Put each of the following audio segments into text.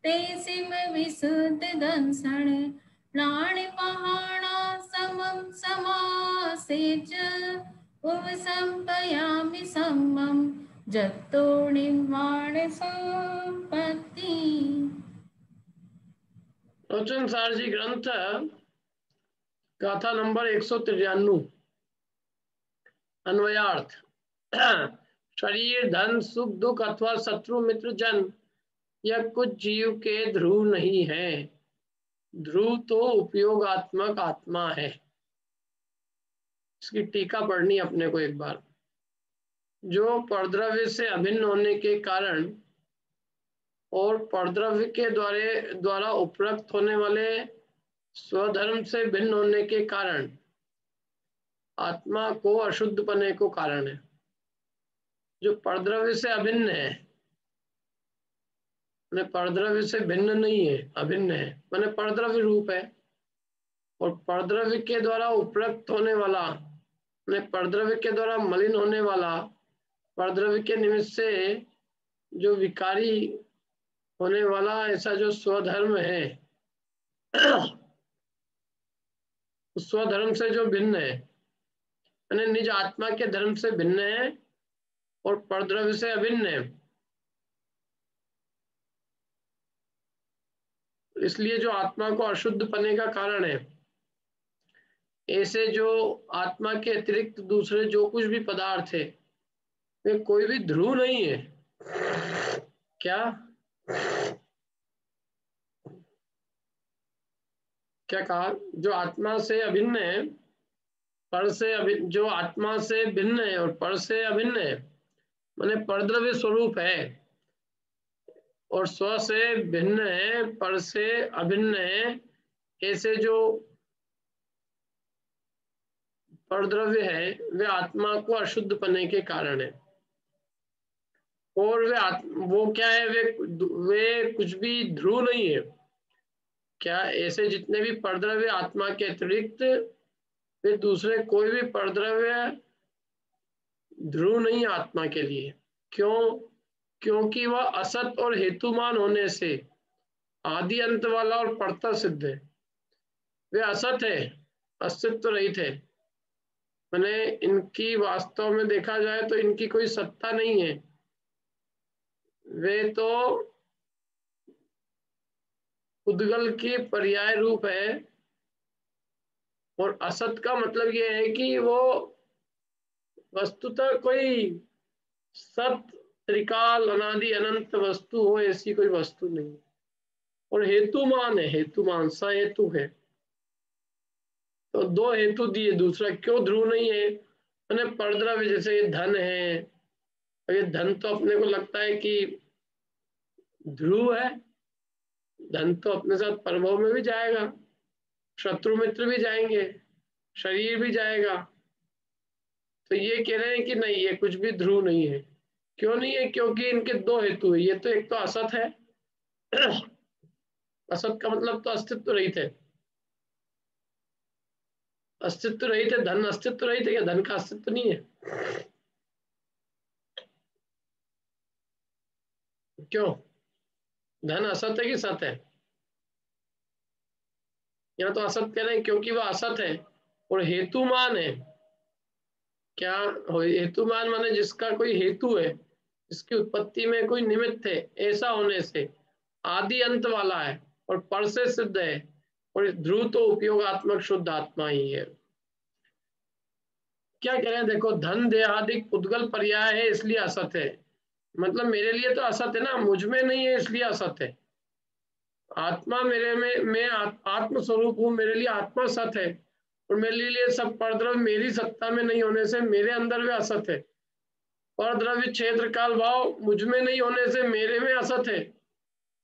ते सिम विसुद्ध दंसण प्राण पहाणा समम समासेच उपसंपयामि सम्मम जत्तो निर्वाण संपत्ति। रोचन सार जी ग्रंथ गाथा नंबर 193। अन्वयार्थ। शरीर, धन, सुख, दुख अथवा शत्रु मित्र जन यह कुछ जीव के ध्रुव नहीं है। ध्रुव तो उपयोगात्मक आत्मा है। इसकी टीका पढ़नी अपने को एक बार। जो परद्रव्य से अभिन्न होने के कारण और परद्रव्य के द्वारा उपरक्त होने वाले स्वधर्म से भिन्न होने के कारण आत्मा को अशुद्ध पने को कारण है। जो परद्रव्य से अभिन्न है, मैंने परद्रव्य से भिन्न नहीं है, अभिन्न है, मैंने परद्रव्य रूप है। और परद्रव्य के द्वारा उपरक्त होने वाला, मैंने परद्रव्य के द्वारा मलिन होने वाला, परद्रव्य के निमित्त से जो विकारी होने वाला ऐसा जो स्वधर्म है, उस स्वधर्म से जो भिन्न है, मैंने निज आत्मा के धर्म से भिन्न है और परद्रव्य से अभिन्न है। इसलिए जो आत्मा को अशुद्ध पने का कारण है, ऐसे जो आत्मा के अतिरिक्त दूसरे जो कुछ भी पदार्थ है वे कोई भी ध्रुव नहीं है। क्या क्या कहा? जो आत्मा से अभिन्न है, पर से अभिन्न, जो आत्मा से भिन्न है और पर से अभिन्न है, माने परद्रव्य स्वरूप है और स्व से भिन्न है, पर से अभिन्न है, ऐसे जो परद्रव्य है वे आत्मा को अशुद्ध पने के कारण है। और वो क्या है? वे कुछ भी ध्रुव नहीं है। क्या ऐसे जितने भी परद्रव्य आत्मा के अतिरिक्त वे दूसरे कोई भी परद्रव्य ध्रुव नहीं आत्मा के लिए। क्यों? क्योंकि वह असत और हेतुमान होने से आदि अंत वाला और परता सिद्ध है। वे असत है, अस्तित्व रहित है, मैंने इनकी वास्तव में देखा जाए तो इनकी कोई सत्ता नहीं है। वे तो उद्गल की पर्याय रूप है। और असत का मतलब यह है कि वो वस्तुतः कोई सत, त्रिकाल, अनादि अनंत वस्तु हो ऐसी कोई वस्तु नहीं। और हेतुमान है, हेतुमान स हेतु है। तो दो हेतु दिए, दूसरा क्यों ध्रुव नहीं है? मैंने परद्रव्य जैसे ये धन है, ये धन तो अपने को लगता है कि ध्रुव है। धन तो अपने साथ परभव में भी जाएगा, शत्रु मित्र भी जाएंगे, शरीर भी जाएगा। तो ये कह रहे हैं कि नहीं, ये कुछ भी ध्रुव नहीं है। क्यों नहीं है? क्योंकि इनके दो हेतु है। ये तो एक तो असत है, असत का मतलब तो अस्तित्व रहित है। अस्तित्व रहित है, धन अस्तित्व रहित है, या धन का अस्तित्व नहीं है? क्यों? धन असत है कि सत है? यहाँ तो असत कह रहे हैं क्योंकि वह असत है और हेतुमान है। क्या हेतुमान माने जिसका कोई हेतु है, जिसकी उत्पत्ति में कोई निमित्त है, ऐसा होने से आदि अंत वाला है और पर से सिद्ध है। और ध्रुव तो उपयोगात्मक शुद्ध आत्मा ही है। क्या कह रहे हैं? देखो, धन देहादिक उद्गल पर्याय है इसलिए असत है। मतलब मेरे लिए तो असत है ना, मुझ में नहीं है इसलिए असत है। आत्मा मेरे में, मैं आत्म स्वरूप हूँ, मेरे लिए आत्मा सत है। और मेरे लिए सब परद्रव्य मेरी सत्ता में नहीं होने से मेरे अंदर वे असत है। परद्रव्य क्षेत्र काल भाव मुझ में नहीं होने से मेरे में असत है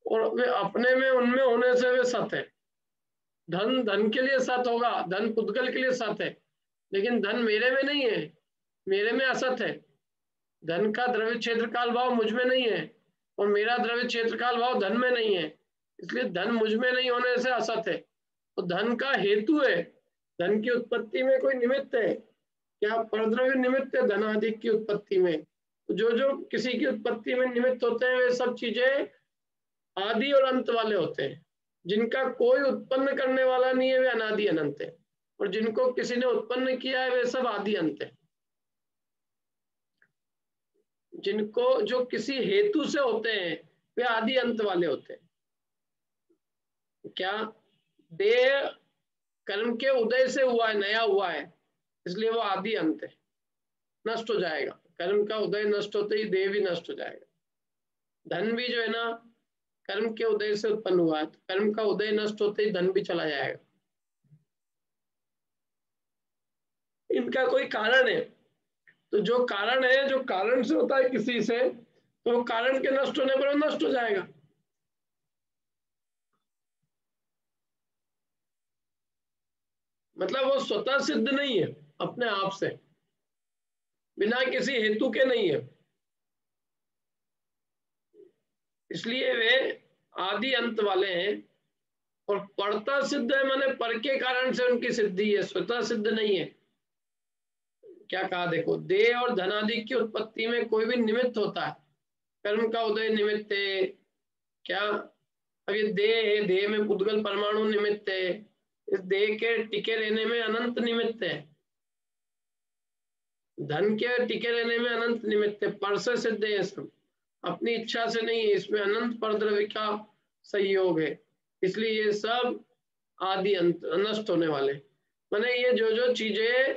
और वे अपने में उनमें होने से वे सत है। धन धन के लिए सत होगा, धन पुद्गल के लिए सत है, लेकिन धन मेरे में नहीं है, मेरे में असत है। धन का द्रव्य क्षेत्र काल भाव मुझ में नहीं है और मेरा द्रव्य क्षेत्र काल भाव धन में नहीं है, इसलिए धन मुझ में नहीं होने से असत है। तो धन का हेतु है, धन की उत्पत्ति में कोई निमित्त है। क्या परद्रव्य निमित्त है धन आदि की उत्पत्ति में? जो जो किसी की उत्पत्ति में निमित्त होते हैं वे सब चीजें आदि और अंत वाले होते हैं। जिनका कोई उत्पन्न करने वाला नहीं है वे अनादि अनंत है, और जिनको किसी ने उत्पन्न किया है वे सब आदि अंत है। जिनको जो किसी हेतु से होते हैं वे आदि अंत वाले होते हैं। क्या देह कर्म के उदय से हुआ है, नया हुआ है, इसलिए वो आदि अंत है, नष्ट हो जाएगा। कर्म का उदय नष्ट होते ही देह भी नष्ट हो जाएगा। धन भी जो है ना कर्म के उदय से उत्पन्न हुआ है, तो कर्म का उदय नष्ट होते ही धन भी चला जाएगा। इनका कोई कारण है, तो जो कारण है, जो कारण से होता है किसी से, तो कारण के नष्ट होने पर वो नष्ट हो जाएगा। मतलब वो स्वतः सिद्ध नहीं है, अपने आप से, बिना किसी हेतु के नहीं है, इसलिए वे आदि अंत वाले हैं। और परता सिद्ध है, माने पर के कारण से उनकी सिद्धि है, स्वतः सिद्ध नहीं है। क्या कहा देखो, देह और धनादि की उत्पत्ति में कोई भी निमित्त होता है। कर्म का उदय निमित्त है। क्या अब ये देह है, देह में पुद्गल परमाणु निमित्त है, इस देह के टिके रहने में अनंत निमित्त है। धन के टिके रहने में अनंत निमित्त है, पर से सिद्ध है सब, अपनी इच्छा से नहीं है, इसमें अनंत परद्रव्य का संयोग है, इसलिए ये सब आदि अंत नष्ट होने वाले। माने ये जो जो चीजें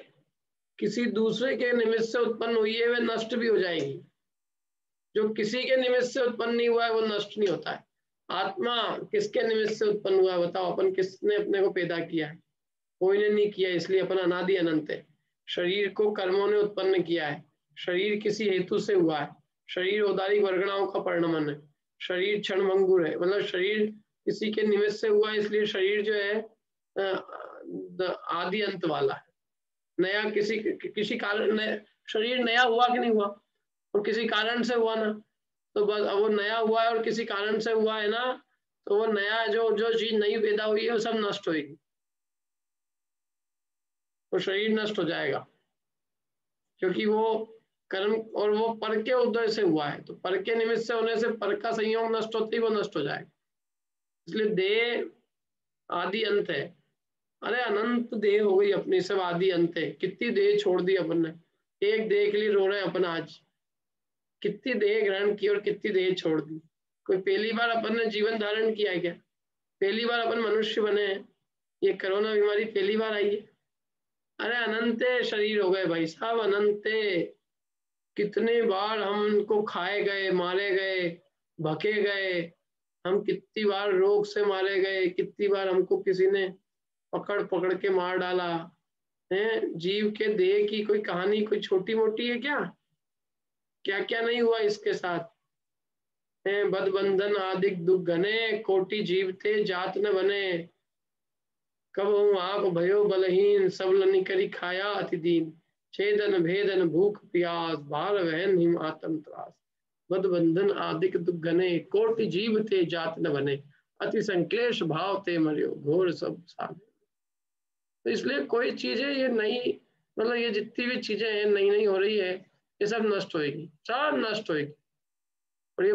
किसी दूसरे के निमित्त से उत्पन्न हुई है वे नष्ट भी हो जाएंगी। जो किसी के निमित्त से उत्पन्न नहीं हुआ है वो नष्ट नहीं होता है। आत्मा किसके निमित्त से उत्पन्न हुआ है बताओ? अपन किसने अपने को पैदा किया है? कोई ने नहीं किया, इसलिए अपन अनादि अनंत है। शरीर को कर्मों ने उत्पन्न किया है, शरीर किसी हेतु से हुआ है, शरीर औदारिक वर्गणाओं का परिणमन है, शरीर क्षणभंगुर है, मतलब शरीर किसी के निमित्त से हुआ है, इसलिए शरीर जो है आदि अंत वाला है। नया किसी कारण शरीर नया हुआ कि नहीं हुआ? और किसी कारण से हुआ ना, तो बस अब वो नया हुआ है और किसी कारण से हुआ है ना, तो वो नया जो जो चीज नई पैदा हुई है वो सब नष्ट होगी, तो शरीर नष्ट हो जाएगा, क्योंकि वो कर्म और वो पर के उदय से हुआ है, तो पर के निमित्त से होने से पर का संयोग नष्ट होते ही वो नष्ट हो जाएगा। इसलिए देह आदि अंत है। अरे अनंत देह हो गई अपनी, सब आदि अंत है। कितनी देह छोड़ दी अपन ने, एक देह के लिए रो रहे हैं अपन आज। कितनी देह ग्रहण की और कितनी देह छोड़ दी। कोई पहली बार अपन ने जीवन धारण किया है क्या? पहली बार अपन मनुष्य बने हैं, ये कोरोना बीमारी पहली बार आई है? अरे अनंत शरीर हो गए भाई साहब, अनंत। कितने बार हम उनको खाए गए, मारे गए, भके गए, हम कितनी बार रोग से मारे गए, कितनी बार हमको किसी ने पकड़ पकड़ के मार डाला है। जीव के देह की कोई कहानी कोई छोटी मोटी है क्या? क्या क्या नहीं हुआ इसके साथ है। बदबंधन आदिक दुख घने, कोटि जीव थे जात न बने। कब हूँ आप भयो बलहीन, सब लनि करी खाया अति दीन। छेदन भेदन भूख प्यास, भार वहन हिम आत्म त्रास। बदबंधन आदिक दुख घने, कोटि जीव थे जात न बने। अति संक्लेश भाव ते मरियो, घोर सब साधे। तो इसलिए कोई चीजें ये नई, मतलब ये जितनी भी चीजें हैं नई नई हो रही है, ये सब नष्ट होएगी, सब नष्ट होएगी। और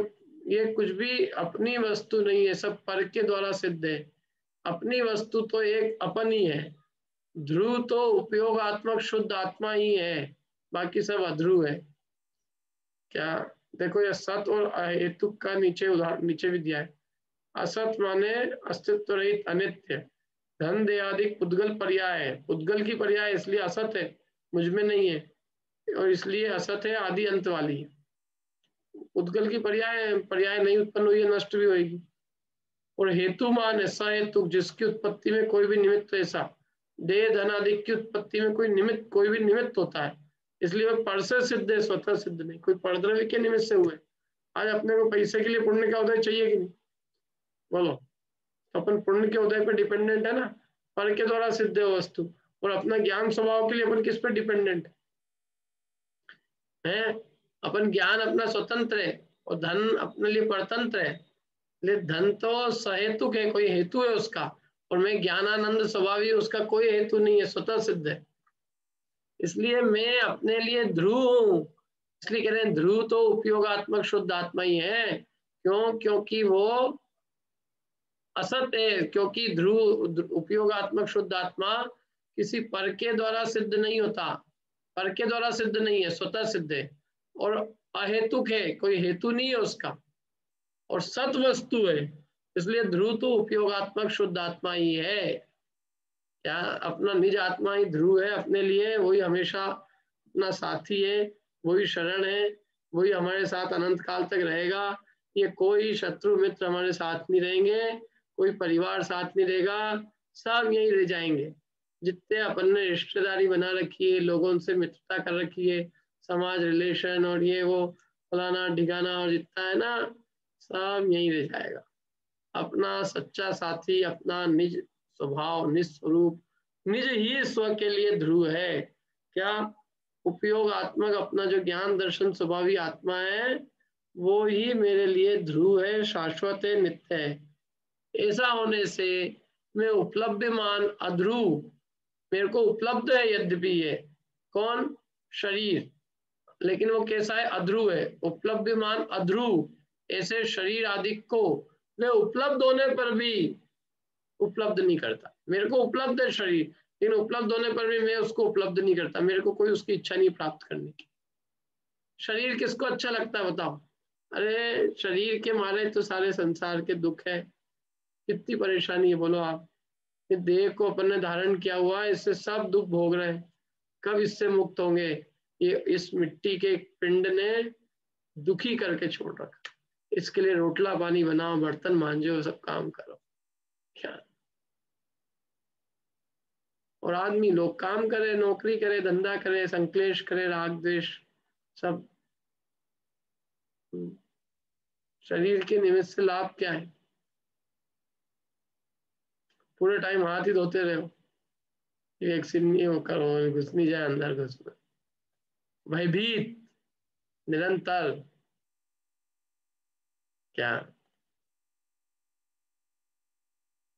ये कुछ भी अपनी वस्तु नहीं है, सब पर के द्वारा सिद्ध है। अपनी वस्तु तो एक अपन ही है। ध्रुव तो उपयोगात्मक शुद्ध आत्मा ही है, बाकी सब अध्रुव है। क्या देखो, ये सत और हेतु का नीचे उदाहरण नीचे भी दिया है। असत माने अस्तित्व रहित अनित्य। धन दे आदि पुद्गल पर्याय है, पुद्गल की पर्याय इसलिए असत है, मुझमें नहीं है, और इसलिए असत है, आदि अंत वाली है। पुद्गल की पर्याय पर्याय नहीं उत्पन्न हुई है, नष्ट भी होगी। और हेतु मान ऐसा हेतु जिसकी उत्पत्ति में कोई भी निमित्त ऐसा, देह धन आदि की उत्पत्ति में कोई भी निमित्त होता है, इसलिए वह पर से सिद्ध है, स्वतः सिद्ध नहीं। कोई परद्रव्य के निमित्त से हुए। आज अपने को पैसे के लिए पुण्य का उदय चाहिए कि नहीं? बोलो। अपन पुण्य के उदय पर डिपेंडेंट है ना, पर के द्वारा सिद्ध है वस्तु। और अपना ज्ञान स्वभाव के लिए अपन किस पर डिपेंडेंट है? अपन ज्ञान अपना स्वतंत्र है और धन अपने लिए परतंत्र है। इसलिए धन तो सहेतुक है, कोई हेतु है उसका, और मैं ज्ञानानंद स्वभावी, उसका कोई हेतु नहीं है, स्वतः सिद्ध है। इसलिए मैं अपने लिए ध्रुव हूं, इसलिए कह रहे हैं ध्रुव तो उपयोगात्मक शुद्ध आत्मा ही है। क्यों? क्योंकि वो असत है, क्योंकि ध्रुव उपयोगात्मक शुद्ध आत्मा किसी पर के द्वारा सिद्ध नहीं होता, पर के द्वारा सिद्ध नहीं है, स्वतः सिद्ध है और अहेतुक है, कोई हेतु नहीं है उसका, और सत वस्तु है। इसलिए ध्रुव तो उपयोगात्मक शुद्ध आत्मा ही है। क्या अपना निज आत्मा ही ध्रुव है अपने लिए, वही हमेशा अपना साथी है, वही शरण है, वही हमारे साथ अनंत काल तक रहेगा। ये कोई शत्रु मित्र हमारे साथ नहीं रहेंगे, कोई परिवार साथ नहीं रहेगा, सब यहीं रह जाएंगे। जितने अपन ने रिश्तेदारी बना रखी है, लोगों से मित्रता कर रखी है, समाज रिलेशन और ये वो फलाना ढिकाना और जितना है ना, सब यहीं रह जाएगा। अपना सच्चा साथी अपना निज स्वभाव, निज स्वरूप, निज ही स्व के लिए ध्रुव है। क्या उपयोगात्मक अपना जो ज्ञान दर्शन स्वभावी आत्मा है, वो ही मेरे लिए ध्रुव है, शाश्वत है, नित्य है। ऐसा होने से मैं उपलब्धमान अध्रुव, मेरे को उपलब्ध है यद्यपि ये कौन, शरीर, लेकिन वो कैसा है, अध्रुव है, उपलब्धमान अध्रुव। ऐसे शरीर आदि को मैं उपलब्ध होने पर भी उपलब्ध नहीं करता। मेरे को उपलब्ध है शरीर, लेकिन उपलब्ध होने पर भी मैं उसको उपलब्ध नहीं करता, मेरे को कोई उसकी इच्छा नहीं प्राप्त करने की। शरीर किसको अच्छा लगता है बताओ? अरे शरीर के मारे तो सारे संसार के दुख है, कितनी परेशानी है बोलो आप। ये देह को अपन ने धारण किया हुआ है, इससे सब दुख भोग रहे हैं, कब इससे मुक्त होंगे? ये इस मिट्टी के पिंड ने दुखी करके छोड़ रखा, इसके लिए रोटला पानी बनाओ, बर्तन मांजो, सब काम करो, क्या? और आदमी लोग काम करे, नौकरी करे, धंधा करे, संक्लेश करे, राग द्वेष सब। शरीर के निमित्त से लाभ क्या है? पूरे टाइम हाथ ही धोते रहो, वैक्सीन नहीं हो करो, घुस नहीं जाए अंदर, घुसना भयभीत निरंतर, क्या?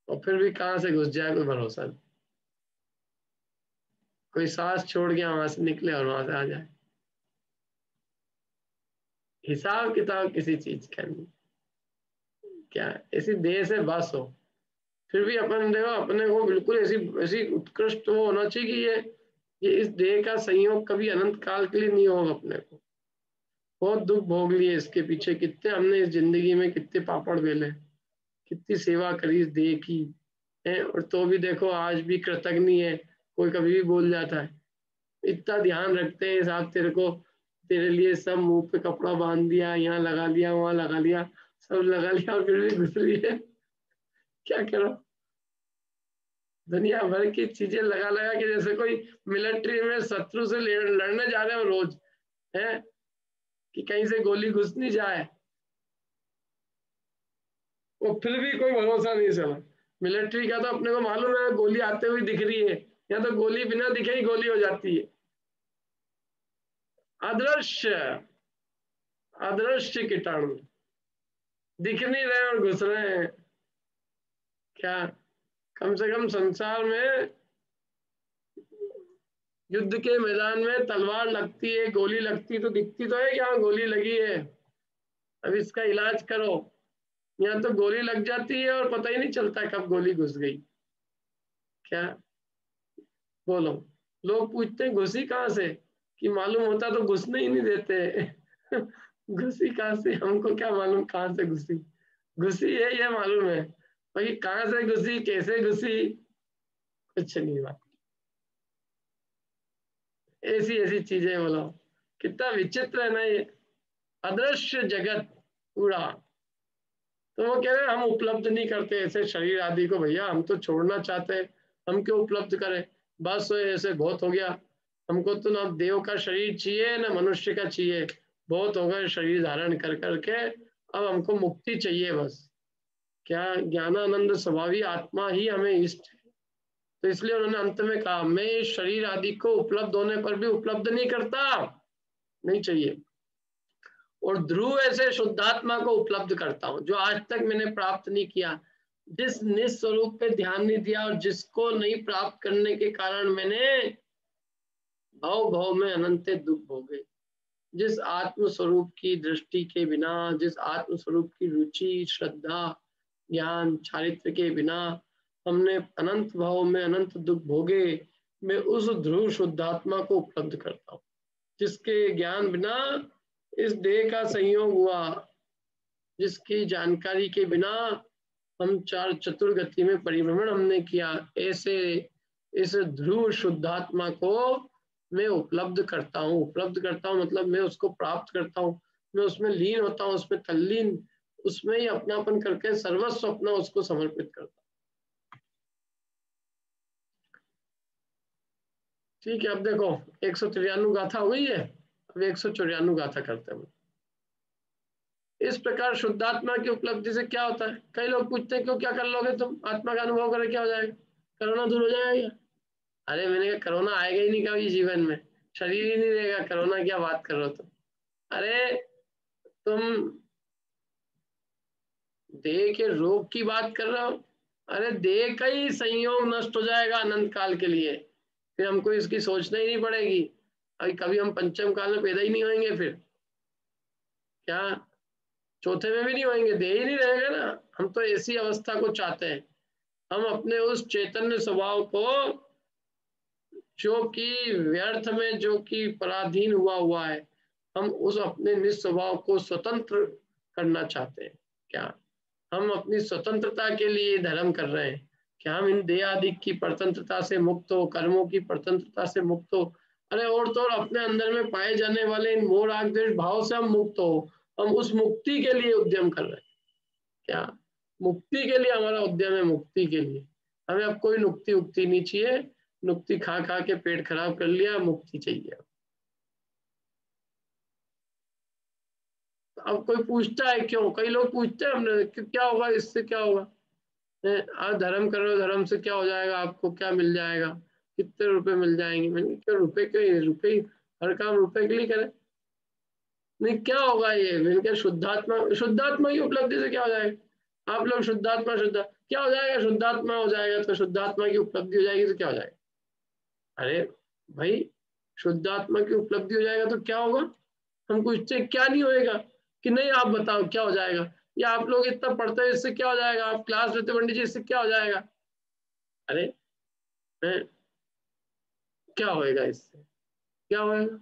और फिर भी कहां से घुस जाए कोई भरोसा नहीं, कोई सांस छोड़ के वहां से निकले और वहां से आ जाए। हिसाब किताब किसी चीज का नहीं, क्या? इसी देह से बस हो। फिर भी अपन देखो, अपने को बिल्कुल ऐसी ऐसी उत्कृष्ट वो होना चाहिए कि ये इस देह का संयोग कभी अनंत काल के लिए नहीं होगा। अपने को बहुत दुख भोग लिए इसके पीछे, कितने हमने इस जिंदगी में कितने पापड़ बेले, कितनी सेवा करी इस देह की है, और तो भी देखो आज भी कृतज्ञ है, कोई कभी भी बोल जाता है। इतना ध्यान रखते हैं साहब, तेरे को, तेरे लिए सब मुंह पे कपड़ा बांध दिया, यहाँ लगा लिया, वहां लगा लिया, सब लगा लिया, और फिर भी घुस रही है, क्या करो? दुनिया भर की चीजें लगा लगा के, जैसे कोई मिलिट्री में शत्रु से लड़ने जा रहे हो रोज, है कि कहीं से गोली घुस नहीं जाए, वो फिर भी कोई भरोसा नहीं चला। मिलिट्री का तो अपने को मालूम है, गोली आते हुए दिख रही है, या तो गोली बिना दिखे ही गोली हो जाती है। अदृश्य, अदृश्य कीटाणु दिख नहीं रहे और घुस रहे हैं, क्या? कम से कम संसार में युद्ध के मैदान में तलवार लगती है, गोली लगती तो दिखती तो है कि हाँ गोली लगी है, अब इसका इलाज करो। यहाँ तो गोली लग जाती है और पता ही नहीं चलता कब गोली घुस गई, क्या? बोलो। लोग पूछते हैं घुसी कहाँ से, कि मालूम होता तो घुसने ही नहीं देते। घुसी कहाँ से, हमको क्या मालूम कहाँ से घुसी, घुसी है ये मालूम है, बाकी कहाँ से घुसी, कैसे घुसी, कुछ नहीं बात। ऐसी ऐसी चीजें बोलो, कितना विचित्र है ना ये अदृश्य जगत पूरा। तो वो कह रहे हैं हम उपलब्ध नहीं करते ऐसे शरीर आदि को, भैया हम तो छोड़ना चाहते हैं, हम क्यों उपलब्ध करें? बस ऐसे बहुत हो गया, हमको तो ना देव का शरीर चाहिए ना मनुष्य का चाहिए, बहुत हो गया शरीर धारण कर करके, अब हमको मुक्ति चाहिए बस। क्या? ज्ञानानंद स्वभावी आत्मा ही हमें इष्ट है। तो इसलिए उन्होंने अंत में कहा, मैं इस शरीर आदि को उपलब्ध होने पर भी उपलब्ध नहीं करता, नहीं चाहिए, और ध्रुव ऐसे शुद्धात्मा को उपलब्ध करता हूं जो आज तक मैंने प्राप्त नहीं किया, जिस निस्वरूप पे ध्यान नहीं दिया, और जिसको नहीं प्राप्त करने के कारण मैंने भाव भाव में अनंत दुख भोगे। जिस आत्म स्वरूप की दृष्टि के बिना, जिस आत्म स्वरूप की रुचि श्रद्धा ज्ञान चारित्र के बिना हमने अनंत भाव में अनंत दुख भोगे, मैं उस ध्रुव शुद्धात्मा को उपलब्ध करता हूँ जिसके ज्ञान बिना इस देह का संयोग हुआ, जिसकी जानकारी के बिना हम चार चतुर्गति में परिभ्रमण हमने किया। ऐसे इस ध्रुव शुद्धात्मा को मैं उपलब्ध करता हूँ। उपलब्ध करता हूँ मतलब मैं उसको प्राप्त करता हूँ, मैं उसमें लीन होता हूँ, उसमें तल्लीन, उसमें ही अपनापन करके सर्वस्व अपना उसको समर्पित करता हूँ। ठीक है, अब देखो 193 गाथा हुई है, अब 194 गाथा करते हैं। इस प्रकार शुद्धात्मा की उपलब्धि से क्या होता है? कई लोग पूछते हैं क्यों, क्या कर लोगे तुम, आत्मा का अनुभव करे क्या हो जाएगा, कोरोना दूर हो जाएगा? अरे मैंने कहा कोरोना आएगा ही नहीं कभी जीवन में, शरीर ही नहीं रहेगा, कोरोना क्या बात कर रहे हो तुम? अरे तुम देह के रोग की बात कर रहे हो? अरे देह का ही संयोग नष्ट हो जाएगा अनंत काल के लिए, फिर हमको इसकी सोचना ही नहीं पड़ेगी। अभी कभी हम पंचम काल में पैदा ही नहीं होंगे, फिर क्या चौथे में भी नहीं होंगे, देह ही नहीं रहेगा ना। हम तो ऐसी अवस्था को चाहते हैं, हम अपने उस चैतन्य स्वभाव को जो कि व्यर्थ में, जो कि पराधीन हुआ है, हम उस अपने निस्वभाव को स्वतंत्र करना चाहते हैं। क्या हम अपनी स्वतंत्रता के लिए धर्म कर रहे हैं? क्या हम इन देह आदि की परतंत्रता से मुक्त हो, कर्मों की परतंत्रता से मुक्त हो, अरे और तो और अपने अंदर में पाए जाने वाले इन मोह राग द्वेष भाव से हम मुक्त हो, हम उस मुक्ति के लिए उद्यम कर रहे हैं। क्या मुक्ति के लिए हमारा उद्यम है, मुक्ति के लिए। हमें अब कोई नुक्ति उक्ति नहीं चाहिए, नुक्ति खा खा के पेट खराब कर लिया, मुक्ति चाहिए। अब कोई पूछता है क्यों, कई लोग पूछते हैं हमने क्या होगा इससे, क्या होगा, आप धर्म कर रहे हो, धर्म से क्या हो जाएगा, आपको क्या मिल जाएगा, कितने रुपए मिल जाएंगे? मैंने क्यों रुपए के, रुपए हर काम रुपए के लिए करें? नहीं क्या होगा ये, मैंने क्या शुद्धात्मा, शुद्धात्मा की उपलब्धि से क्या हो जाएगा? आप लोग शुद्धात्मा शुद्ध क्या हो जाएगा, शुद्धात्मा हो जाएगा तो शुद्धात्मा की उपलब्धि हो जाएगी तो क्या हो जाएगा? अरे भाई शुद्धात्मा की उपलब्धि हो जाएगा तो क्या होगा? हम पूछते क्या नहीं होएगा कि नहीं, आप बताओ क्या हो जाएगा, या आप लोग इतना पढ़ते हैं इससे क्या हो जाएगा, आप क्लास लेते पंडित जी इससे क्या हो जाएगा? अरे क्या होएगा इससे, क्या होएगा?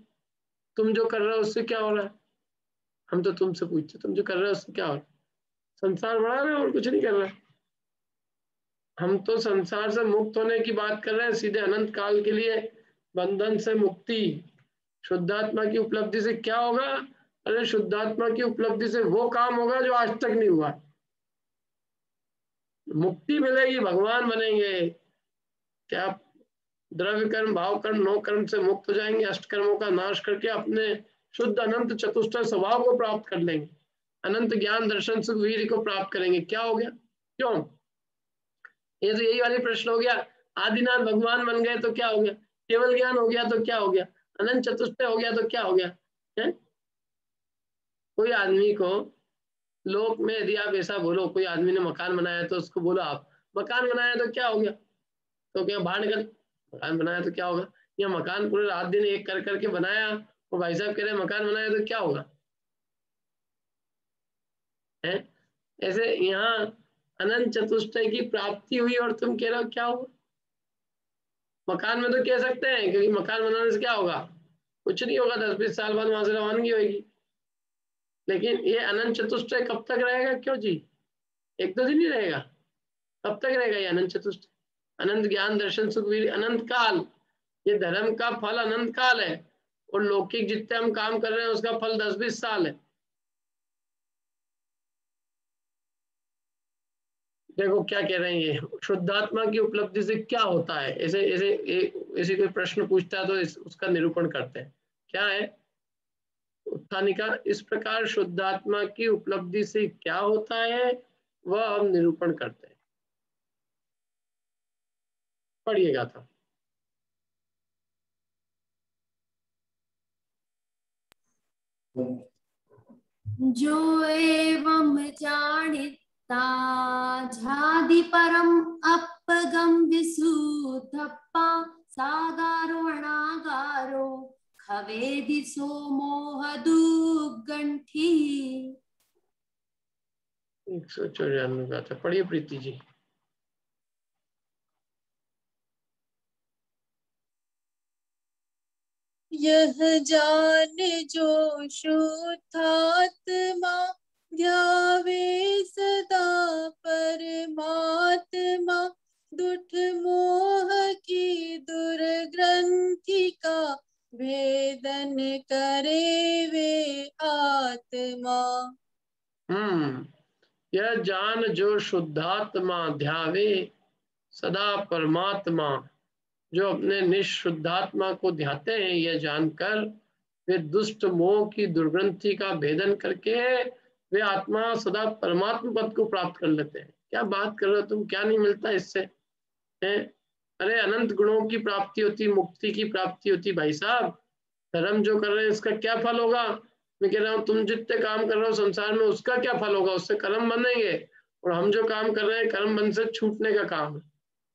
तुम जो कर रहे हो उससे क्या हो रहा है? हम तो तुमसे पूछते तुम जो कर रहे हो उससे क्या हो रहा है? संसार बढ़ा रहे हो और कुछ नहीं कर रहे। हम तो संसार से मुक्त होने की बात कर रहे हैं, सीधे अनंत काल के लिए बंधन से मुक्ति। शुद्धात्मा की उपलब्धि से क्या होगा? अरे शुद्धात्मा की उपलब्धि से वो काम होगा जो आज तक नहीं हुआ, मुक्ति मिलेगी, भगवान बनेंगे। क्या द्रव्य कर्म, भाव कर्म, नो कर्म से मुक्त हो जाएंगे, अष्ट कर्मों का नाश करके अपने शुद्ध अनंत चतुष्टय स्वभाव को प्राप्त कर लेंगे, अनंत ज्ञान दर्शन सुख वीर्य को प्राप्त करेंगे। क्या हो गया? क्यों? ये तो यही वाली प्रश्न हो गया, आदिनाथ भगवान बन गए तो क्या हो गया, केवल ज्ञान हो गया तो क्या हो गया, अनंत चतुष्टय हो गया तो क्या हो गया है? कोई आदमी को लोक में यदि आप ऐसा बोलो, कोई आदमी ने मकान बनाया तो उसको बोलो आप मकान बनाया तो क्या हो गया, तो क्या बाहर निकल, मकान बनाया तो क्या होगा? या मकान पूरे रात दिन एक कर करके बनाया, वो भाई साहब कह रहे हैं मकान बनाया तो क्या होगा है? ऐसे यहाँ अनंत चतुष्टय की प्राप्ति हुई और तुम कह रहे हो क्या होगा? मकान में तो कह सकते हैं क्योंकि मकान बनाने से क्या होगा, कुछ नहीं होगा, 10-20 साल बाद वहां से रवानगी होगी। लेकिन ये अनंत चतुष्टय कब तक रहेगा? क्यों जी, एक दो दिन ही रहेगा, कब तक रहेगा ये अनंत चतुष्टय? अनंत ज्ञान दर्शन सुख वीर्य अनंत काल, ये धर्म का फल अनंत काल है, और लौकिक जितने हम काम कर रहे हैं उसका फल 10-20 साल है। देखो क्या कह रहे हैं ये, शुद्धात्मा की उपलब्धि से क्या होता है, ऐसे ऐसे ऐसे कोई प्रश्न पूछता है तो उसका निरूपण करते हैं। क्या है उत्थानिका, इस प्रकार शुद्धात्मा की उपलब्धि से क्या होता है वह हम निरूपण करते हैं। पढ़िएगा था। जो एवं जानिता झादि परम अपगम विसुद्धप्पा सागारो अनागारो खवेदि सो मोह दुगंठी। 194 का था, पढ़िए प्रीति जी। यह जान जो शुद्धात्मा ध्यावे सदा परमात्मा, दुष्ट मोह की दुर्ग्रंथि का भेदन करे वे आत्मा। यह जान जो शुद्धात्मा ध्यावे सदा परमात्मा, जो अपने निशुद्धात्मा को ध्याते हैं, यह जानकर वे दुष्ट मोह की दुर्ग्रंथि का भेदन करके वे आत्मा सदा परमात्मा पद को प्राप्त कर लेते हैं। क्या बात कर रहे हो तुम, क्या नहीं मिलता इससे है? अरे अनंत गुणों की प्राप्ति होती, मुक्ति की प्राप्ति होती भाई साहब। धर्म जो कर रहे हैं इसका क्या फल होगा? मैं कह रहा हूँ तुम जितने काम कर रहे हो संसार में उसका क्या फल होगा? उससे कर्म बनेंगे, और हम जो काम कर रहे हैं कर्म बंध से छूटने का काम है,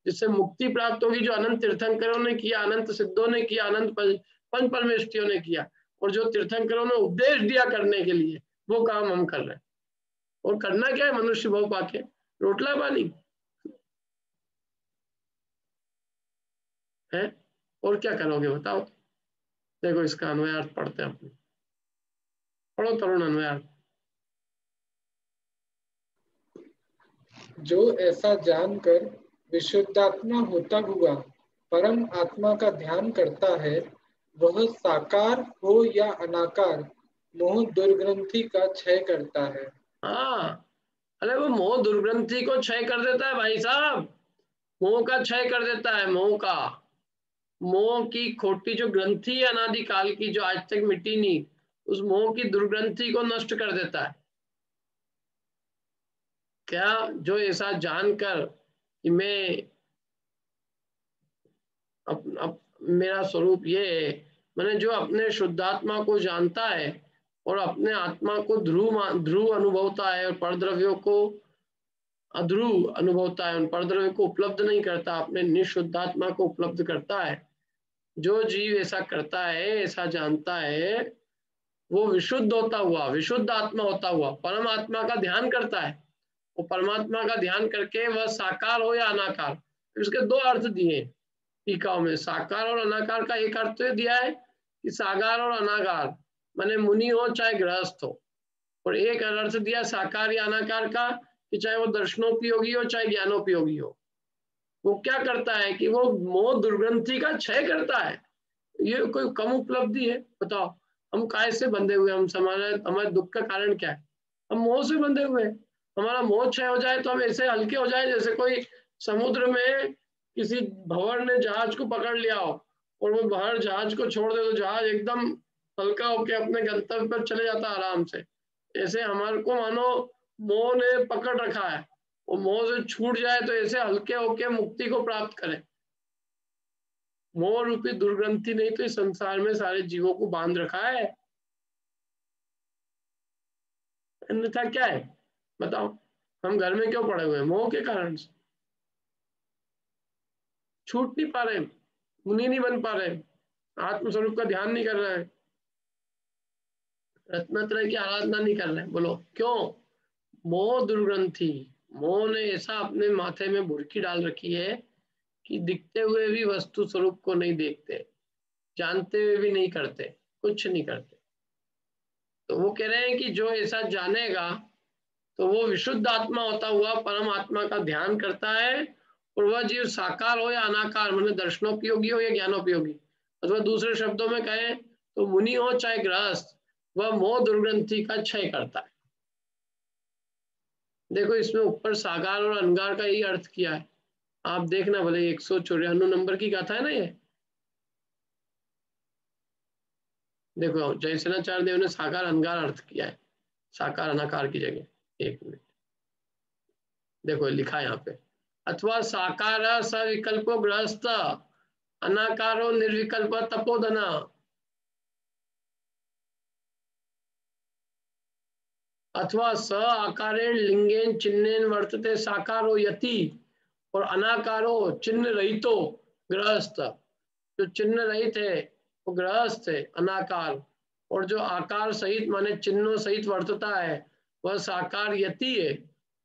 जिससे मुक्ति प्राप्त होगी, जो अनंत तीर्थंकरों ने किया, अनंत सिद्धों ने किया, अनंत पंच परमेष्ठियों ने किया, और जो तीर्थंकरों ने उपदेश दिया करने के लिए, वो काम हम कर रहे हैं। और करना क्या है? मनुष्य भाव पाके रोटला पानी है, और क्या करोगे बताओ? देखो इसका अन्वयार्थ पढ़ते हैं अपने, पढ़ो तरुण अन्वयार्थ। जो ऐसा जानकर विशुद्धात्मा होता हुआ परम आत्मा का ध्यान करता है, वह साकार हो या अनाकार मोह दुर्ग्रंथि का क्षय करता है। हाँ, अरे वो मोह दुर्ग्रंथि को क्षय कर देता है भाई साहब, मोह का क्षय कर देता है। मोह का, मोह की खोटी जो ग्रंथि है अनादिकाल की, जो आज तक मिटी नहीं, उस मोह की दुर्ग्रंथि को नष्ट कर देता है। क्या? जो ऐसा जानकर कि मैं मेरा स्वरूप ये है, मैंने जो अपने शुद्धात्मा को जानता है और अपने आत्मा को ध्रुव अनुभवता है और परद्रव्यों को अध्रुव अनुभवता है, उन परद्रव्य को उपलब्ध नहीं करता, अपने निशुद्धात्मा को उपलब्ध करता है। जो जीव ऐसा करता है, ऐसा जानता है, वो विशुद्ध होता हुआ, विशुद्ध आत्मा होता हुआ परमात्मा का ध्यान करता है। वो परमात्मा का ध्यान करके वह साकार हो या अनाकार, इसके दो अर्थ दिए टीकाओं में। साकार और अनाकार का एक अर्थ तो दिया है कि साकार और अनाकार माने मुनि हो चाहे गृहस्थ हो, और एक अर्थ दिया साकार या अनाकार का कि चाहे वो दर्शनोपयोगी हो चाहे ज्ञानोपयोगी हो। वो क्या करता है कि वो मोह दुर्ग्रंथि का क्षय करता है। ये कोई कम उपलब्धि है? बताओ, हम काय से बंधे हुए, हम हमारे दुख का कारण क्या है? हम मोह से बंधे हुए। हमारा मोह क्षय हो जाए तो हम ऐसे हल्के हो जाए जैसे कोई समुद्र में किसी भंवर ने जहाज को पकड़ लिया हो और वो बाहर जहाज को छोड़ दे तो जहाज एकदम हल्का होके अपने गंतव्य पर चले जाता आराम से। ऐसे हमारे को मानो मोह ने पकड़ रखा है, वो मोह से छूट जाए तो ऐसे हल्के होके मुक्ति को प्राप्त करें। मोह रूपी दुर्ग्रंथि नहीं तो इस संसार में सारे जीवों को बांध रखा है, अन्यथा क्या है बताओ? हम घर में क्यों पड़े हुए हैं? मोह के कारण से छूट नहीं पा रहे, मुनि नहीं बन पा रहे, आत्मस्वरूप का ध्यान नहीं कर रहे हैं, रत्नत्रय की आराधना नहीं कर रहे हैं। बोलो क्यों? मोह दुर्ग्रंथि, मोह ने ऐसा अपने माथे में बुरकी डाल रखी है कि दिखते हुए भी वस्तु स्वरूप को नहीं देखते, जानते हुए भी नहीं करते, कुछ नहीं करते। तो वो कह रहे हैं कि जो ऐसा जानेगा तो वो विशुद्ध आत्मा होता हुआ परम आत्मा का ध्यान करता है, और वह जीव साकार हो या अनाकार मतलब दर्शनोपयोगी हो या ज्ञानोपयोगी, अथवा दूसरे शब्दों में कहें तो मुनि हो चाहे गृहस्थ, वह मोह दुर्ग्रंथि का क्षय करता है। देखो इसमें ऊपर साकार और अनगार का यही अर्थ किया है, आप देखना भले 194 नंबर की गाथा है ना ये। देखो जयसेनाचार्य देव ने साकार अनगार अर्थ किया है, साकार अनाकार की जगह। एक मिनट देखो लिखा है यहाँ पे, अथवा साकार सविकल्पो गृहस्थ अनाकारो निर्विकल्प तपोधना। अथवा स आकारेण लिंगेन चिन्हेन वर्तते साकारो यति, और अनाकारो चिन्ह रहितो गृहस्थ। जो चिन्ह रहित है वो गृहस्थ है अनाकार, और जो आकार सहित माने चिन्हों सहित वर्तता है वह साकार यति है,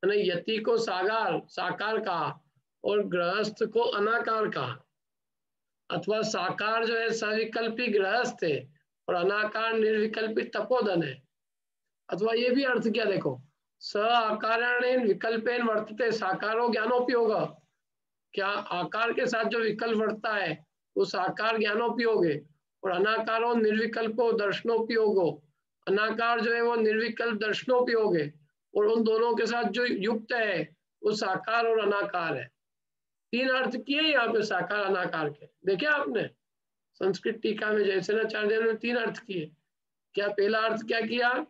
मैंने यति को साकार कहा और गृहस्थ को अनाकार कहा, अथवा साकार जो है सविकल्पी गृहस्थ है और अनाकार निर्विकल्पी तपोधन है। अथवा ये भी अर्थ क्या देखो, स आकारेण विकल्पेन वर्तते साकारो ज्ञानोपयोग, क्या आकार के साथ जो विकल्प वर्तता है वो साकार ज्ञानोपयोग है, और अनाकारो निर्विकल्पो दर्शनोपयोगो, अनाकार जो है वो निर्विकल्प दर्शनोपयोग है, और उन दोनों के साथ जो युक्त है वो साकार और अनाकार है। तीन अर्थ किए यहाँ पे साकार अनाकार के, देखे आपने संस्कृत टीका में जयसेनाचार्य ने तीन अर्थ किए। क्या पहला अर्थ क्या किया,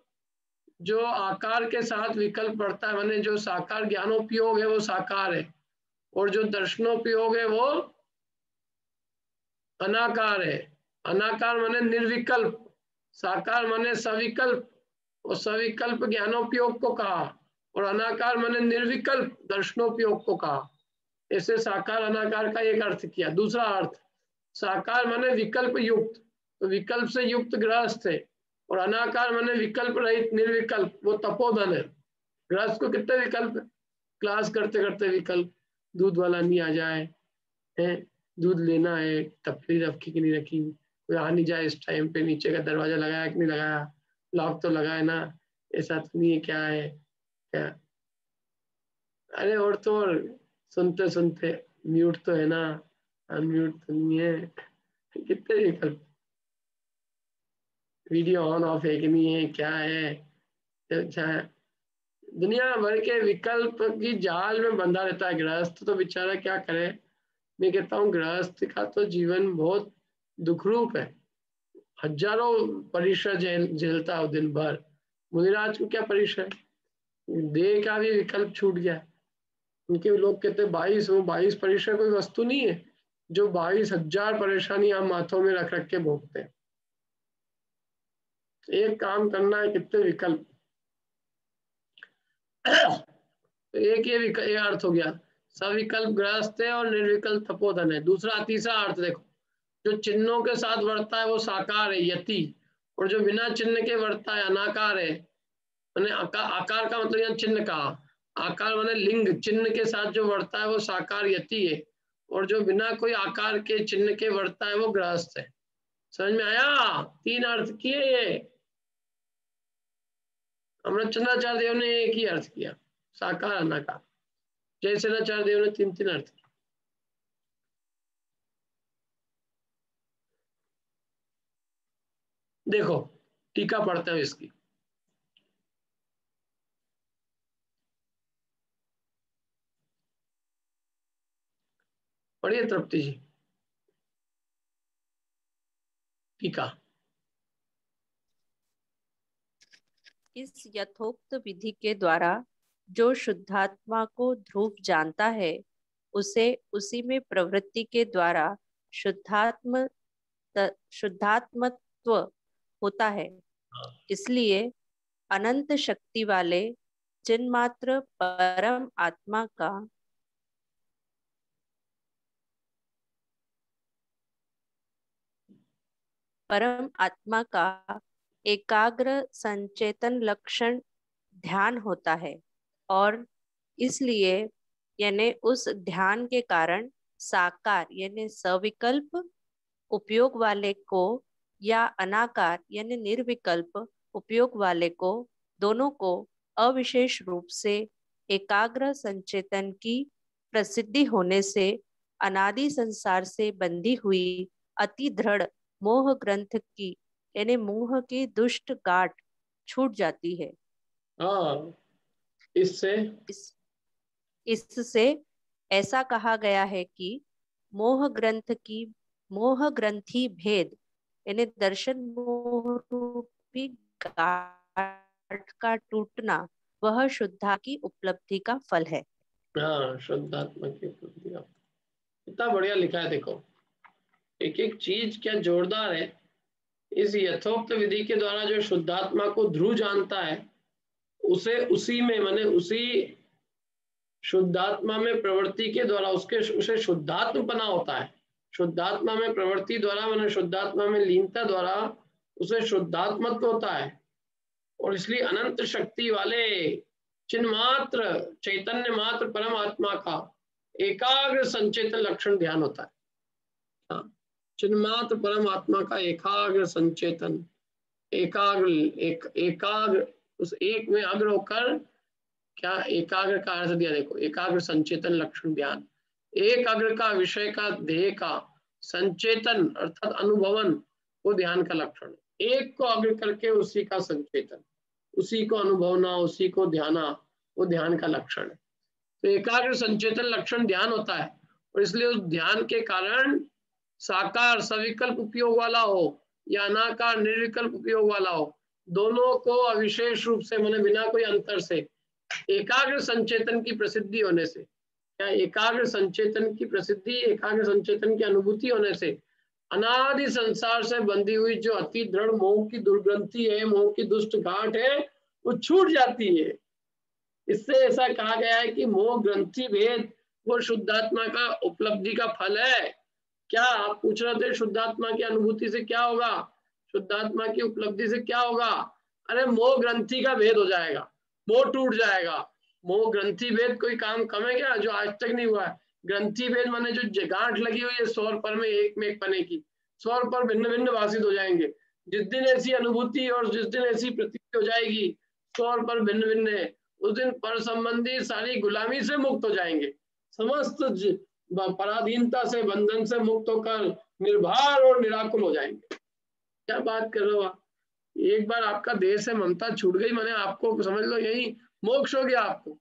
जो आकार के साथ विकल्प बढ़ता है माने जो साकार ज्ञानोपयोग है वो साकार है, और जो दर्शनोपयोग है वो अनाकार है। अनाकार माने निर्विकल्प, साकार माने सविकल्प, और सविकल्प ज्ञानोपयोग को कहा, और अनाकार माने निर्विकल्प दर्शनोपयोग को कहा। ऐसे साकार अनाकार का एक अर्थ किया। दूसरा अर्थ, साकार माने विकल्प युक्त, तो विकल्प से युक्त गृहस्थ है, और अनाकार माने विकल्प रहित निर्विकल्प, वो तपोधन है। गृहस्थ को कितने विकल्प, क्लास करते करते विकल्प, दूध वाला नहीं आ जाए, है दूध लेना है, टपली रखी कि नहीं रखी, कोई आ नहीं जाए इस टाइम पे, नीचे का दरवाजा लगाया कि नहीं लगाया, लॉक तो लगाए ना, ऐसा तो नहीं है, क्या है क्या, अरे और तो और सुनते सुनते म्यूट तो है ना, अनम्यूट तो नहीं है, कितने विकल्प, वीडियो ऑन ऑफ है कि नहीं है, क्या है, अच्छा दुनिया भर के विकल्प की जाल में बंधा रहता है गृहस्थ, तो बेचारा क्या करे। मैं कहता हूँ गृहस्थ का तो जीवन बहुत दुखरूप है, हजारों परीक्षा झेलता है दिन भर। मुनिराज को क्या परीक्षा है, देह का भी विकल्प छूट गया। उनके लोग कहते 22 परीक्षा कोई वस्तु नहीं है जो 22,000 परेशानी हम माथों में रख रख के भोगते हैं। एक काम करना है, कितने विकल्प, एक ये अर्थ हो गया, सविकल्प गृहस्थ है और निर्विकल्प तपोधन है। दूसरा तीसरा अर्थ देखो, जो चिन्हों के साथ वर्तता है वो साकार है यति, और जो बिना चिन्ह के वर्तता है अनाकार है। मैंने आकार का मतलब यहाँ चिन्ह का, आकार माने लिंग, चिन्ह के साथ जो वर्तता है वो साकार यति है, और जो बिना कोई आकार के चिन्ह के वर्तता है वो गृहस्थ है। समझ में आया, तीन अर्थ किए ये, अमृतचंद्राचार्य देव ने एक ही अर्थ किया, साकार अनाकार। जयसेनाचार्य देव ने तीन तीन अर्थ किया। देखो टीका पढ़ते हैं इसकी, पढ़िए तृप्ति जी टीका। इस यथोक्त विधि के द्वारा जो शुद्धात्मा को ध्रुव जानता है, उसे उसी में प्रवृत्ति के द्वारा शुद्धात्मत्व होता है। इसलिए अनंत शक्ति वाले चिन्मात्र परम आत्मा का एकाग्र संचेतन लक्षण ध्यान होता है, और इसलिए यानी उस ध्यान के कारण साकार यानी सविकल्प उपयोग वाले को या अनाकार यानी निर्विकल्प उपयोग वाले को, दोनों को अविशेष रूप से एकाग्र संचेतन की प्रसिद्धि होने से अनादि संसार से बंधी हुई अति दृढ़ मोह ग्रंथ की यानी मोह की दुष्ट गांठ छूट जाती है। इससे ऐसा कहा गया है कि मोह ग्रंथि भेद यानी दर्शन मोह रूपी गांठ का टूटना वह शुद्धा की उपलब्धि का फल है। हाँ, शुद्धात्मा की उपलब्धि का, इतना बढ़िया लिखा है। देखो एक एक चीज क्या जोरदार है। इस यथोक्त विधि के द्वारा जो शुद्धात्मा को ध्रुव जानता है, उसे उसी में माने उसी शुद्धात्मा में प्रवृत्ति के द्वारा उसे शुद्धात्म बना होता है। शुद्धात्मा में प्रवृत्ति द्वारा माने शुद्धात्मा में लीनता द्वारा उसे शुद्धात्मत्व होता है, और इसलिए अनंत शक्ति वाले चिन्मात्र चैतन्य मात्र परमात्मा का एकाग्र संचेतन लक्षण ध्यान होता है। चिन्मात्र परमात्मा का एकाग्र संचेतन, एकाग्र उस एक में अग्र होकर, क्या एकाग्र का अर्थ दिया देखो, एकाग्र संचेतन लक्षण ध्यान, एक अग्र का विषय का ध्येय का संचेतन अर्थात अनुभवन वो ध्यान का लक्षण, एक को अग्र करके उसी का संचेतन, उसी को अनुभवना, उसी को ध्याना वो ध्यान का लक्षण है। तो एकाग्र संचेतन लक्षण ध्यान होता है और इसलिए उस ध्यान के कारण साकार सविकल्प उपयोग वाला हो या अनाकार निर्विकल्प उपयोग वाला हो, दोनों को अविशेष रूप से माने बिना कोई अंतर से एकाग्र संचेतन की प्रसिद्धि होने से, क्या एकाग्र संचेतन की प्रसिद्धि, एकाग्र संचेतन की अनुभूति होने से अनादि संसार से बंधी हुई जो अति दृढ़ मोह की दुर्ग्रंथि है, मोह की दुष्ट गांठ है, वो छूट जाती है। इससे ऐसा कहा गया है कि मोह ग्रंथि भेद वो शुद्धात्मा का उपलब्धि का फल है। क्या आप पूछ रहे थे शुद्धात्मा की अनुभूति से क्या होगा, शुद्धात्मा की उपलब्धि से क्या होगा? अरे मोह ग्रंथि का भेद हो जाएगा, मोह टूट जाएगा। मोह ग्रंथि भेद कोई काम कम है क्या जो आज तक नहीं हुआ है? ग्रंथि भेद माने जो गांठ लगी हुई है सौर पर में एक में एक पने की, सौर पर भिन्न भिन्न भाषित हो जाएंगे। जिस दिन ऐसी अनुभूति और जिस दिन ऐसी प्रतीति हो जाएगी सौर पर भिन्न भिन्न है, उस दिन पर संबंधी सारी गुलामी से मुक्त हो जाएंगे, समस्त पराधीनता से बंधन से मुक्त होकर निर्भर और निराकुल हो जाएंगे। क्या बात कर रहे हो आप? एक बार आपका देह से ममता छूट गई माने आपको समझ लो यही मोक्ष हो गया आपको।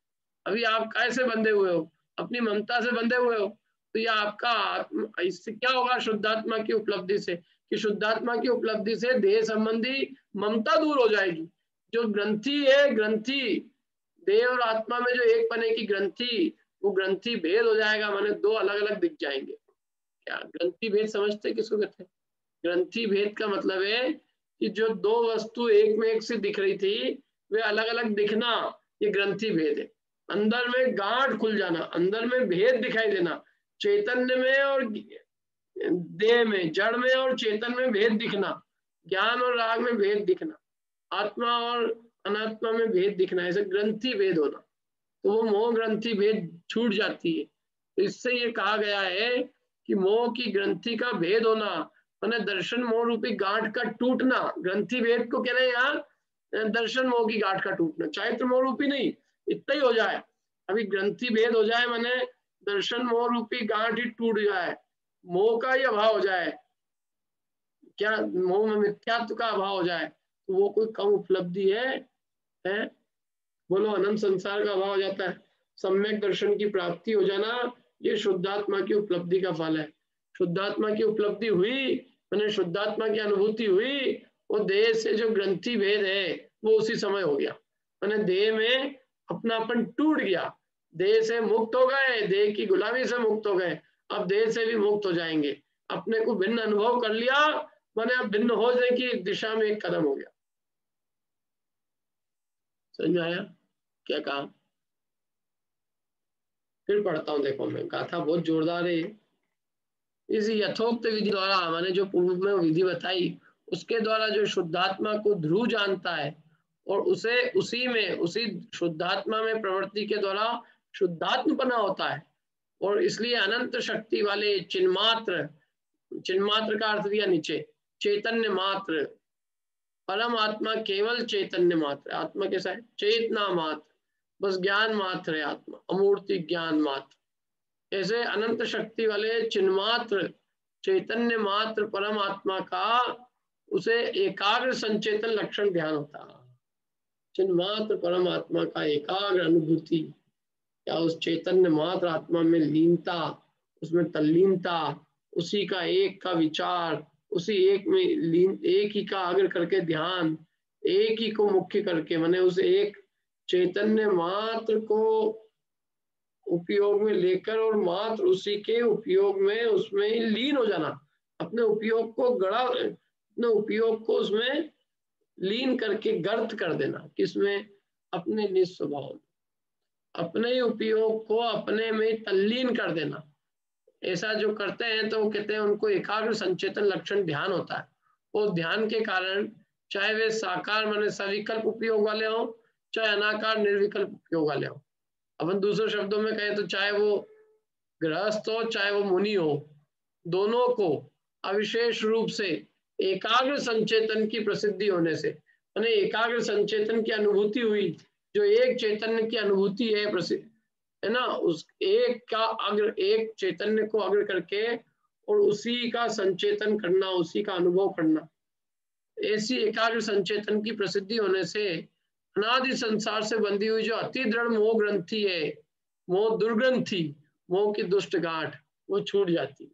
अभी आप कैसे बंधे हुए हो? अपनी ममता से बंधे हुए हो। तो यह आपका इससे क्या होगा शुद्धात्मा की उपलब्धि से, कि शुद्धात्मा की उपलब्धि से देह संबंधी ममता दूर हो जाएगी। जो ग्रंथि है, ग्रंथि देह और आत्मा में जो एक पने की ग्रंथि, वो ग्रंथि भेद हो जाएगा, माने दो अलग अलग दिख जाएंगे। क्या ग्रंथि भेद समझते किसको कहते हैं? ग्रंथि भेद का मतलब है कि जो दो वस्तु एक में एक से दिख रही थी वे अलग अलग दिखना, ये ग्रंथि भेद है। अंदर में गांठ खुल जाना, अंदर में भेद दिखाई देना, चैतन्य में और देह में, जड़ में और चेतन में भेद दिखना, ज्ञान और राग में भेद दिखना, आत्मा और अनात्मा में भेद दिखना, ऐसे ग्रंथि भेद होना। तो वो मोह ग्रंथि भेद छूट जाती है। तो इससे ये कहा गया है कि मोह की ग्रंथि का भेद होना माने दर्शन मोह रूपी गांठ का टूटना। ग्रंथि भेद को कह रहे हैं यहाँ दर्शन मोह की गांठ का टूटना, चारित्र मोह रूपी नहीं, इतना ही हो जाए। अभी ग्रंथि भेद हो जाए माने दर्शन मोह रूपी गांठ ही टूट जाए, मोह का ही अभाव हो जाए, क्या मोह में मिथ्यात्व का अभाव हो जाए, तो वो कोई कम उपलब्धि है? बोलो, अनंत संसार का अभाव हो जाता है। सम्यक दर्शन की प्राप्ति हो जाना ये शुद्धात्मा की उपलब्धि का फल है। शुद्धात्मा की उपलब्धि हुई मैंने शुद्धात्मा की अनुभूति हुई, वो देह से जो ग्रंथि भेद है वो उसी समय हो गया, मैंने देह में अपनापन टूट गया, देह से मुक्त हो गए, देह की गुलामी से मुक्त हो गए, अब देह से भी मुक्त हो जाएंगे। अपने को भिन्न अनुभव कर लिया मैंने अब भिन्न हो जाने की दिशा में एक कदम हो गया। समझ आया क्या कहा? फिर पढ़ता हूं, देखो मैं गाथा बहुत जोरदार है। इस यथोक्त विधि द्वारा मैंने जो पूर्व में विधि बताई उसके द्वारा जो शुद्धात्मा को ध्रुव जानता है और उसे उसी शुद्धात्मा में प्रवृत्ति के द्वारा शुद्धात्मपना होता है, और इसलिए अनंत शक्ति वाले चिन्मात्र का अर्थ दिया नीचे, चैतन्य मात्र, परम आत्मा केवल चैतन्य मात्र। आत्मा कैसा है? चेतना मात्र, बस ज्ञान मात्र है आत्मा, अमूर्ति ज्ञान मात्र। ऐसे अनंत शक्ति वाले चिन्मात्र चैतन्य मात्र परम आत्मा का उसे एकाग्र संचेतन लक्षण ध्यान होता है। चिन्मात्र परम आत्मा का एकाग्र अनुभूति, या उस चैतन्य मात्र आत्मा में लीनता, उसमें तल्लीनता, उसी का एक का विचार, उसी एक में लीन, एक ही का अग्र करके ध्यान, एक ही को मुख्य करके माने उस एक चैतन्य मात्र को उपयोग में लेकर और मात्र उसी के उपयोग में उसमें ही लीन हो जाना, अपने उपयोग को उसमें लीन करके गर्त कर देना। किसमें? अपने निस्वभाव, अपने ही उपयोग को अपने में तल्लीन कर देना। ऐसा जो करते हैं तो वो कहते हैं उनको एकाग्र संचेतन लक्षण ध्यान होता है। और ध्यान के कारण चाहे वे साकार माने सविकल्प उपयोग वाले हों चाहे अनाकार निर्विकल्प उपयोग वाले हो। अपन दूसरे शब्दों में कहें तो चाहे वो गृहस्थ हो चाहे वो मुनि हो, दोनों को अविशेष रूप से एकाग्र संचेतन की प्रसिद्धि होने से, यानी एकाग्र संचेतन की अनुभूति हुई, जो एक चैतन्य की अनुभूति है प्रसिद्ध है ना, उस एक का अग्र, एक चैतन्य को अग्र करके और उसी का संचेतन करना, उसी का अनुभव करना, ऐसी एकाग्र संचेतन की प्रसिद्धि होने से अनादि संसार से बंधी हुई जो अति दृढ़ मोह ग्रंथि है, मोह दुर्ग्रंथि, मोह की दुष्ट गांठ, वो छूट जाती।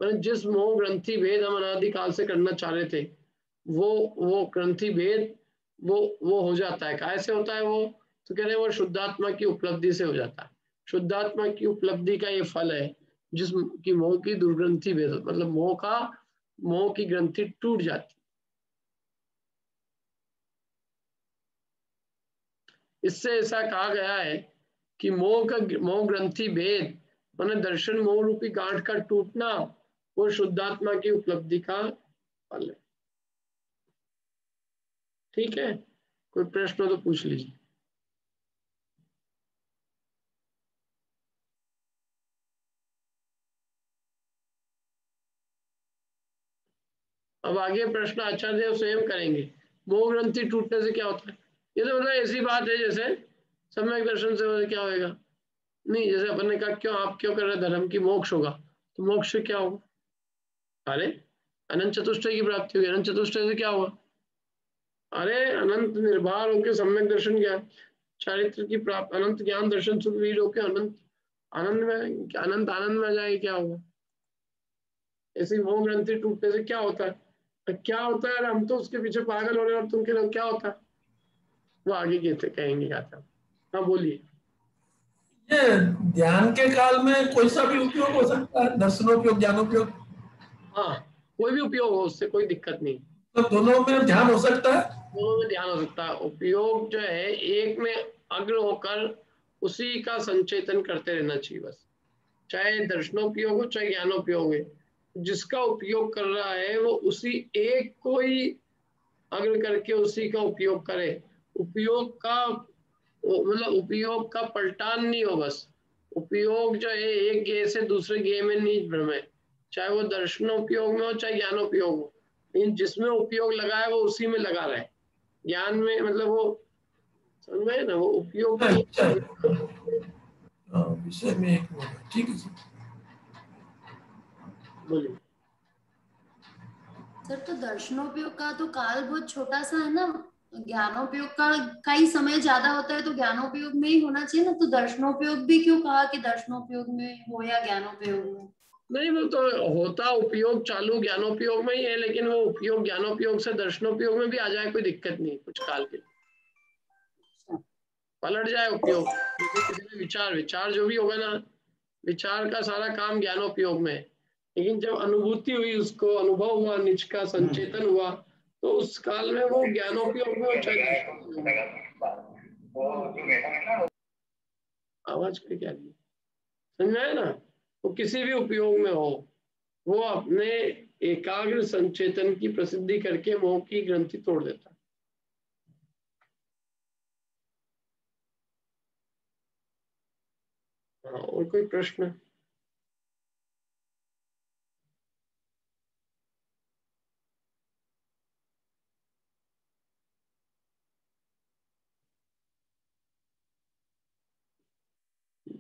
जिस मोह ग्रंथि भेद हम अनादिकाल से करना चाह रहे थे, वो ग्रंथि भेद वो हो जाता है। कैसे होता है वो? तो कह रहे हैं वो शुद्धात्मा की उपलब्धि से हो जाता है। शुद्धात्मा की उपलब्धि का ये फल है जिसकी मोह की दुर्ग्रंथि भेद, मतलब मोह की ग्रंथि टूट जाती। इससे ऐसा कहा गया है कि मोह ग्रंथि भेद माने दर्शन मोह रूपी गांठ का टूटना, वो शुद्धात्मा की उपलब्धि का फल है। ठीक है, कोई प्रश्न हो तो पूछ लीजिए। अब आगे प्रश्न आचार्य स्वयं करेंगे। मोह ग्रंथि टूटने से क्या होता है? ये तो मतलब ऐसी बात है जैसे सम्यक दर्शन से क्या होगा, नहीं जैसे अपन ने कहा क्यों आप क्यों कर रहे धर्म की मोक्ष होगा, तो मोक्ष से क्या होगा? अरे अनंत चतुष्टय की प्राप्ति होगी। अनंत चतुष्टय से क्या होगा? अरे अनंत निर्भर होकर सम्यक दर्शन ज्ञान चारित्र की प्राप्त, अनंत ज्ञान दर्शन सुख वीर होकर अनंत आनंद में आ जाए, क्या होगा? ऐसी मोह ग्रंथि टूटने से क्या होता है? तो क्या होता है? हम तो उसके पीछे पागल हो रहे हैं और तुम लोग क्या होता है वो आगे कहते कहेंगे। क्या था? हाँ बोलिए। ये ध्यान के काल में कोई सा भी उपयोग हो सकता है, दर्शनोपयोग, ज्ञानोपयोग? हाँ, कोई भी उपयोग हो, उससे कोई दिक्कत नहीं। तो दोनों में ध्यान हो सकता है? दोनों में ध्यान हो सकता है। उपयोग जो है एक में अग्र होकर उसी का संचेतन करते रहना चाहिए बस, चाहे दर्शनोपयोग हो चाहे ज्ञानोपयोग है। जिसका उपयोग कर रहा है वो उसी एक को ही अग्र करके उसी का उपयोग करे। उपयोग का मतलब उपयोग का पलटान नहीं हो, बस उपयोग जो है एक गे से दूसरे गे में नहीं भ्रमे, चाहे वो दर्शनोपयोग में हो चाहे ज्ञानोपयोग हो, लेकिन जिसमें उपयोग लगा है वो उसी में लगा रहे। ज्ञान में मतलब वो समझ में ना, वो उपयोग विषय में एक मिनट। ठीक है सर। बोलिए सर, तो दर्शनोपयोग का तो काल बहुत छोटा सा है ना, ज्ञानोपयोग का कई समय ज्यादा होता है, तो ज्ञानोपयोग में ही होना चाहिए ना। तो दर्शनोपयोग भी क्यों कहा कि दर्शनोपयोग में हो या ज्ञानोपयोग में? नहीं, वो तो होता उपयोग चालू ज्ञानोपयोग में ही है, लेकिन वो उपयोग ज्ञानोपयोग से दर्शनोपयोग में भी आ जाए कोई दिक्कत नहीं, कुछ काल के पलट जाए उपयोग। किसी ने विचार जो भी होगा ना, विचार का सारा काम ज्ञानोपयोग में है, लेकिन जब अनुभूति हुई, उसको अनुभव हुआ, निज का संचेतन हुआ, तो उस काल में वो ज्ञानोपयोग में आवाज पे क्या दी समझ आया ना, वो किसी भी उपयोग में हो, वो अपने एकाग्र संचेतन की प्रसिद्धि करके मोह की ग्रंथि तोड़ देता है। और कोई प्रश्न?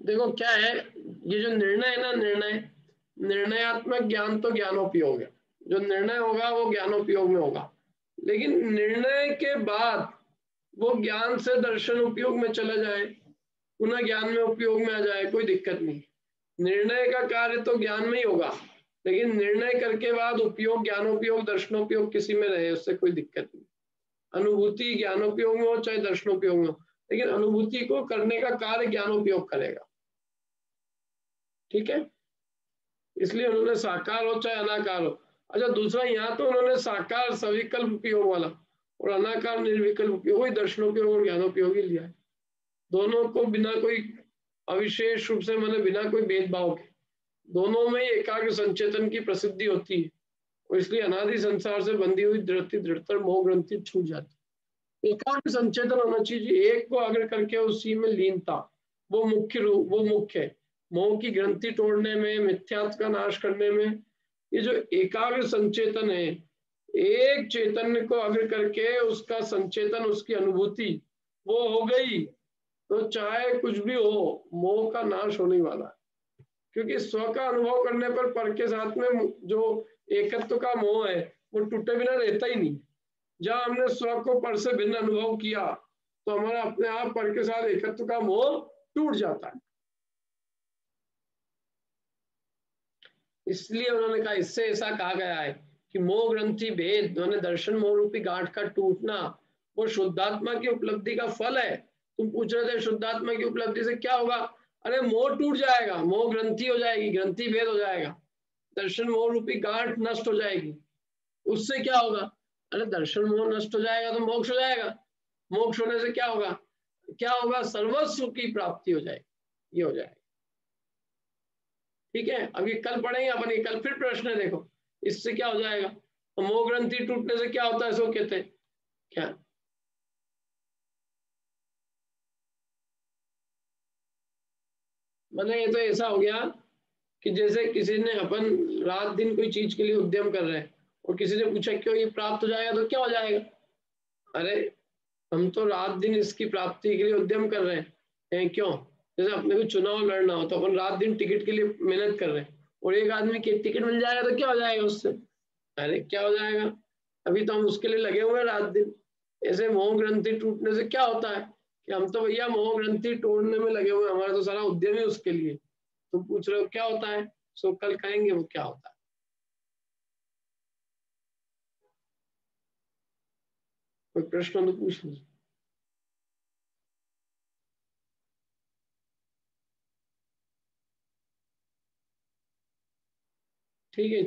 देखो क्या है, ये जो निर्णय है ना, निर्णयात्मक ज्ञान तो ज्ञानोपयोग है। जो निर्णय होगा वो ज्ञानोपयोग में होगा, लेकिन निर्णय के बाद वो ज्ञान से दर्शन उपयोग में चला जाए, पुनः ज्ञान में उपयोग में आ जाए, कोई दिक्कत नहीं। निर्णय का कार्य तो ज्ञान में ही होगा, लेकिन निर्णय करके बाद उपयोग ज्ञानोपयोग दर्शनोपयोग किसी में रहे, उससे कोई दिक्कत नहीं। अनुभूति ज्ञानोपयोग में हो चाहे दर्शनोपयोग में हो, लेकिन अनुभूति को करने का कार्य ज्ञानोपयोग करेगा। ठीक है, इसलिए उन्होंने साकार हो चाहे अनाकार हो। अच्छा, दूसरा यहाँ तो उन्होंने साकार सविकल्प उपयोग वाला और अनाकार निर्विकल्प उपयोग, वही दर्शनोपयोग और ज्ञानोपयोग ही लिया है। दोनों को बिना कोई अविशेष रूप से, माने बिना कोई भेदभाव के, दोनों में एकाग्र संचेतन की प्रसिद्धि होती है, और इसलिए अनादि संसार से बंधी हुई दृढ़तर मोह ग्रंथि छूट जाती है। एकाग्र संचेतन होना चाहिए, एक को अग्र करके उसी में लीनता, वो मुख्य रूप, वो मुख्य है मोह की ग्रंथि तोड़ने में, मिथ्यात्व का नाश करने में। ये जो एकाग्र संचेतन है, एक चैतन्य को अग्र करके उसका संचेतन, उसकी अनुभूति वो हो गई तो चाहे कुछ भी हो, मोह का नाश होने वाला है। क्योंकि स्व का अनुभव करने पर के साथ में जो एकत्व का मोह है वो टूटे बिना रहता ही नहीं। जहां हमने स्व को पर से भिन्न अनुभव किया तो हमारा अपने आप पर के साथ एकत्व का मोह टूट जाता है। इसलिए उन्होंने कहा, इससे ऐसा कहा गया है कि मोह ग्रंथि भेद दर्शन मोह रूपी गांठ का टूटना वो शुद्धात्मा की उपलब्धि का फल है। तुम पूछ रहे थे शुद्धात्मा की उपलब्धि से क्या होगा? अरे मोह टूट जाएगा, मोह ग्रंथि हो जाएगी, ग्रंथि भेद हो जाएगा, दर्शन मोह रूपी गांठ नष्ट हो जाएगी। उससे क्या होगा? अरे दर्शन मोह नष्ट हो जाएगा तो मोक्ष हो जाएगा, मोक्ष होने से क्या होगा? क्या होगा? सर्वस्व की प्राप्ति हो जाएगी, ये हो जाएगा। ठीक है, अब ये कल पढ़ेंगे अपन, ये कल फिर प्रश्न है, देखो इससे क्या हो जाएगा। मोह ग्रंथि टूटने से क्या होता है, सो कहते हैं क्या? मतलब ये तो ऐसा हो गया कि जैसे किसी ने, अपन रात दिन कोई चीज के लिए उद्यम कर रहे हैं और किसी ने पूछा क्यों ये प्राप्त हो जाएगा, तो क्या हो जाएगा? अरे हम तो रात दिन इसकी प्राप्ति के लिए उद्यम कर रहे हैं, क्यों? जैसे अपने को चुनाव लड़ना हो तो अपन रात दिन टिकट के लिए मेहनत कर रहे हैं, और एक आदमी की टिकट मिल जाएगा तो क्या हो जाएगा उससे? अरे क्या हो जाएगा? अभी तो हम उसके लिए लगे हुए हैं रात दिन। ऐसे मोह ग्रंथि टूटने से क्या होता है कि हम तो भैया मोह ग्रंथि तोड़ने में लगे हुए हैं, हमारा तो सारा उद्यम ही उसके लिए। तुम पूछ रहे हो क्या होता है, सो कल कहेंगे वो क्या होता है। कोई प्रश्न तो पूछ लीजिए। ठीक है।